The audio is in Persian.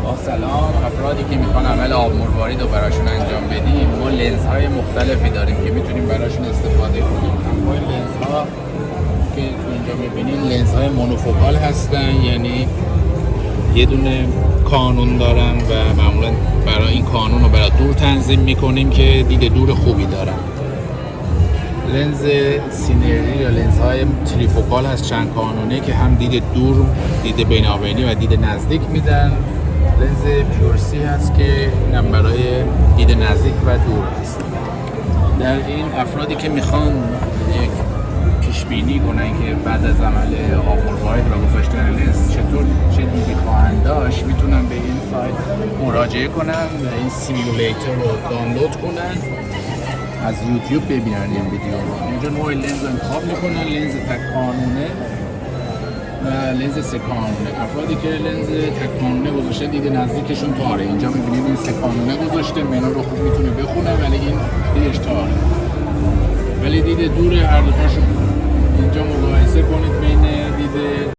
با سلام. افرادی که میخوان عمل آب مروارید رو براشون انجام بدیم، ما لنزهای مختلفی داریم که میتونیم براشون استفاده کنیم. انواع لنزها که اینجا میبینیم لنزهای مونوفوکال هستن، یعنی یه دونه کانون دارن و معمولا برای این کانون رو برای دور تنظیم میکنیم که دید دور خوبی دارن. لنز سینری یا لنزهای تریفوکال هست، چند کانونه که هم دید دور، دید بینابینی و دید نزدیک میدن. لنز پیورسی هست که اینم برای دید نزدیک و دور هست. در این افرادی که میخوان یک پیش بینی کنن که بعد از عمل آب مروارید و گذاشتن لنز چطور چه دیدی خواهند داشت، میتونن به این سایت مراجعه کنن و این سیمولیتر رو دانلود کنن، از یوتیوب ببینن این ویدیو رو. اینجا نوع لنز رو انتخاب میکنن، لنز تک کانونه و لنز سه کانونه. افرادی که لنز تک کانونه گذاشته دید نزدیکشون تاره، اینجا میبینید این سه کانونه گذاشته، منو رو خوب میتونه بخونه ولی این دیدش تاره، ولی دید دور هر دو تاشون. اینجا مقایسه کنید بین دید